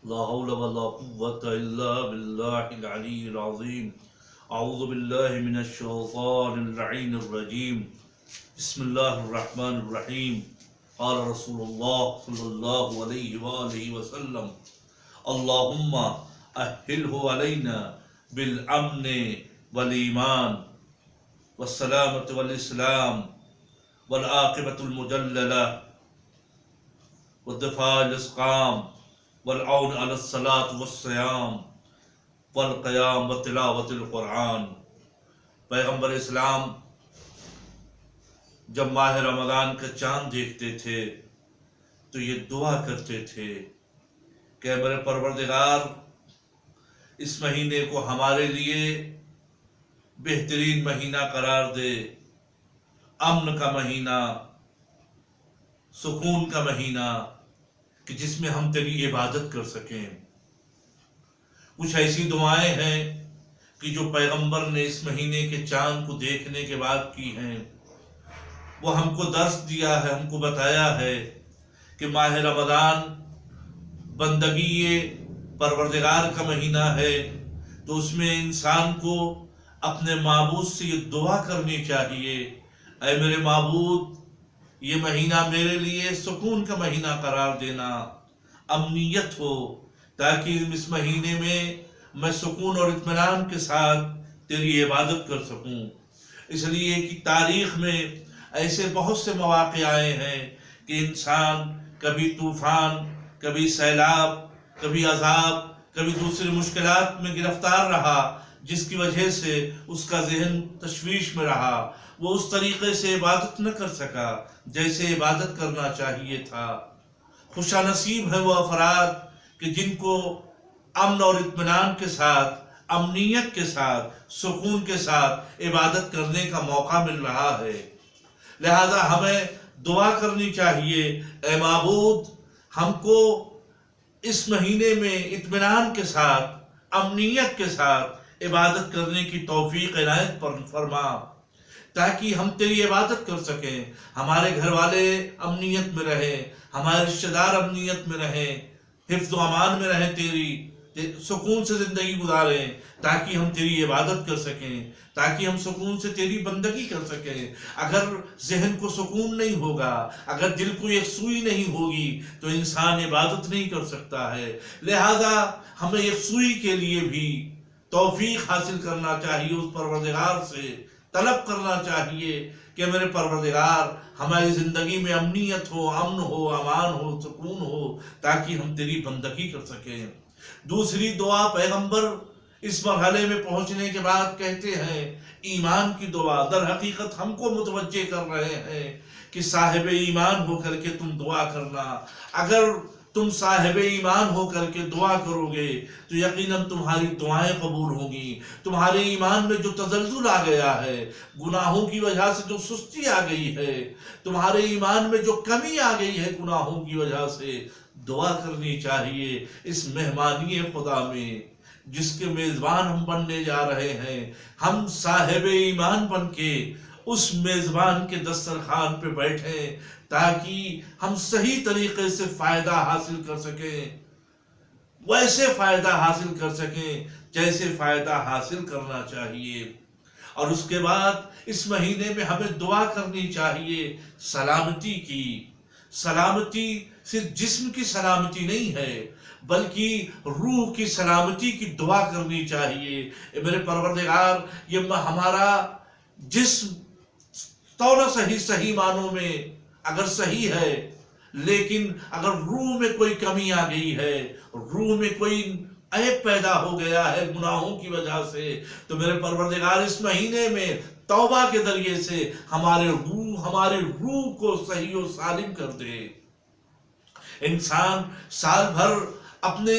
لا حول ولا قوة إلا بالله العلي العظيم. أعوذ بالله من الشيطان اللعين الرجيم. بسم الله الرحمن الرحيم. قال رسول الله صلى الله عليه وآله وسلم: اللهم أهله علينا بالأمن والإيمان والسلامة والإسلام والعاقبة المجللة والدفاع الإسقام والعون على الصلاة والصيام والقيام وتلاوة القرآن. پیغمبر اسلام جب ماہ رمضان کا چاند دیکھتے تھے تو یہ دعا کرتے تھے کہ میرے پروردگار اس مہینے کو ہمارے لیے بہترین مہینہ قرار دے، امن کا مہینہ، سکون کا مہینہ، کہ جس میں ہم تیری عبادت کر سکیں. کچھ ایسی دعائیں ہیں کہ جو پیغمبر نے اس مہینے کے چاند کو دیکھنے کے بعد کی ہیں. وہ ہم کو درس دیا ہے، ہم کو بتایا ہے کہ ماہ رمضان بندگی پروردگار کا مہینہ ہے، تو اس میں انسان کو اپنے معبود سے یہ دعا کرنی چاہیے: اے میرے معبود، یہ مہینہ میرے لیے سکون کا مہینہ قرار دینا، امنیت ہو، تاکہ اس مہینے میں سکون اور اطمینان کے ساتھ تیری عبادت کر سکوں. اس لیے کہ تاریخ میں ایسے بہت سے مواقع آئے ہیں کہ انسان کبھی طوفان، کبھی سیلاب، کبھی عذاب، کبھی دوسری مشکلات میں گرفتار رہا، جس کی وجہ سے اس کا ذہن تشویش میں رہا. وہ اس طریقے سے عبادت نہ کر سکا جیسے عبادت کرنا چاہیے تھا. خوشا نصیب ہے وہ افراد کہ جن کو امن اور اطمینان کے ساتھ، امنیت کے ساتھ، سکون کے ساتھ عبادت کرنے کا موقع مل رہا ہے. لہذا ہمیں دعا کرنی چاہیے: اے معبود، ہم کو اس مہینے میں اطمینان کے ساتھ، امنیت کے ساتھ عبادت کرنے کی توفیق عنایت فرما، تاکہ ہم تیری عبادت کر سکیں، ہمارے گھر والے امنیت میں رہیں، ہمارے رشتہ دار امنیت میں رہیں، حفظ و امان میں رہیں، تیری سکون سے زندگی گزاریں، تاکہ ہم تیری عبادت کر سکیں، تاکہ ہم سکون سے تیری بندگی کر سکیں. اگر ذہن کو سکون نہیں ہوگا، اگر دل کو یکسوئی نہیں ہوگی، تو انسان عبادت نہیں کر سکتا ہے. لہذا ہمیں یکسوئی کے لیے بھی توفیق حاصل کرنا چاہیے، اس پروردگار سے طلب کرنا چاہیے کہ میرے پروردگار، ہماری زندگی میں امنیت ہو، امن ہو، امان ہو، سکون ہو، تاکہ ہم تیری بندگی کر سکیں. دوسری دعا پیغمبر اس مرحلے میں پہنچنے کے بعد کہتے ہیں، ایمان کی دعا. در حقیقت ہم کو متوجہ کر رہے ہیں کہ صاحب ایمان ہو کر کے تم دعا کرنا. اگر تم صاحب ایمان ہو کر کے دعا کرو گے تو یقیناً تمہاری دعائیں قبول ہوں گی. تمہارے ایمان میں جو تزلزل آ گیا ہے، گناہوں کی وجہ سے جو سستی آ گئی ہے، تمہارے ایمان میں جو کمی آ گئی ہے گناہوں کی وجہ سے، دعا کرنی چاہیے اس مہمانی خدا میں جس کے میزبان ہم بننے جا رہے ہیں. ہم صاحب ایمان بن کے اس میزبان کے دسترخوان پہ بیٹھیں، تاکہ ہم صحیح طریقے سے فائدہ حاصل کر سکیں، ویسے فائدہ حاصل کر سکیں جیسے فائدہ حاصل کرنا چاہیے. اور اس کے بعد اس مہینے میں ہمیں دعا کرنی چاہیے سلامتی کی. سلامتی صرف جسم کی سلامتی نہیں ہے، بلکہ روح کی سلامتی کی دعا کرنی چاہیے. میرے پروردگار، یہ ہمارا جسم تو نہ صحیح معنوں میں اگر صحیح ہے، لیکن اگر روح میں کوئی کمی آ گئی ہے، روح میں کوئی عیب پیدا ہو گیا ہے گناہوں کی وجہ سے، تو میرے پروردگار اس مہینے میں توبہ کے ذریعے سے ہمارے روح کو صحیح و سالم کر دے. انسان سال بھر اپنے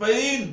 3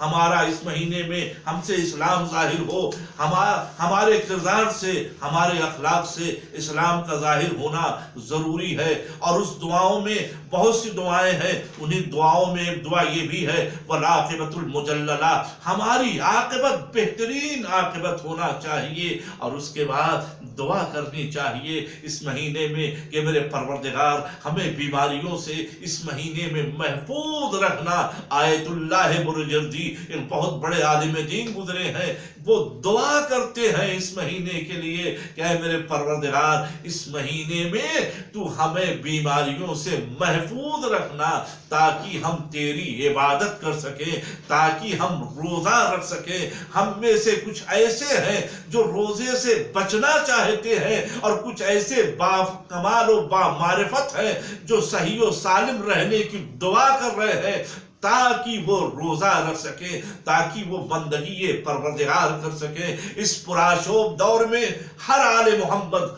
ہمارا اس مہینے میں ہم سے اسلام ظاہر ہو، ہمارے کردار سے، ہمارے اخلاق سے اسلام کا ظاہر ہونا ضروری ہے۔ اور اس دعاؤں میں بہت سی دعائیں ہیں، انہیں دعاؤں میں ایک دعا یہ بھی ہے والعاقبۃ المجللہ، ہماری عاقبت بہترین عاقبت ہونا چاہیے۔ اور اس کے بعد دعا کرنی چاہیے اس مہینے میں کہ میرے پروردگار ہمیں بیماریوں سے اس مہینے میں محفوظ رکھنا۔ آیت اللہ برجردی ایک بہت بڑے عالم دین گزرے ہیں، وہ دعا کرتے ہیں اس مہینے کے لیے کہ اے میرے پروردگار اس مہینے میں تو ہمیں بیماریوں سے محفوظ رکھنا، تاکہ ہم تیری عبادت کر سکیں، تاکہ ہم روزہ رکھ سکیں۔ ہم میں سے کچھ ایسے ہیں جو روزے سے بچنا چاہتے ہیں، اور کچھ ایسے با کمال و با معرفت ہیں جو صحیح و سالم رہنے کی دعا کر رہے ہیں، تاکہ وہ روزہ رکھ سکیں، تاکہ وہ بندگی پروردگار کر سکیں۔ اس پرآشوب دور میں ہر آل محمد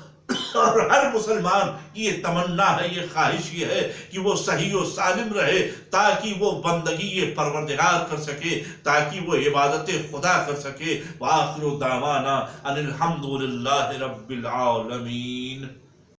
اور ہر مسلمان کی یہ تمنا ہے، یہ خواہش یہ ہے کہ وہ صحیح و سالم رہے، تاکہ وہ بندگی پروردگار کر سکے، تاکہ وہ عبادت خدا کر سکے۔ وآخر دعوانا ان الحمد للہ رب العالمین۔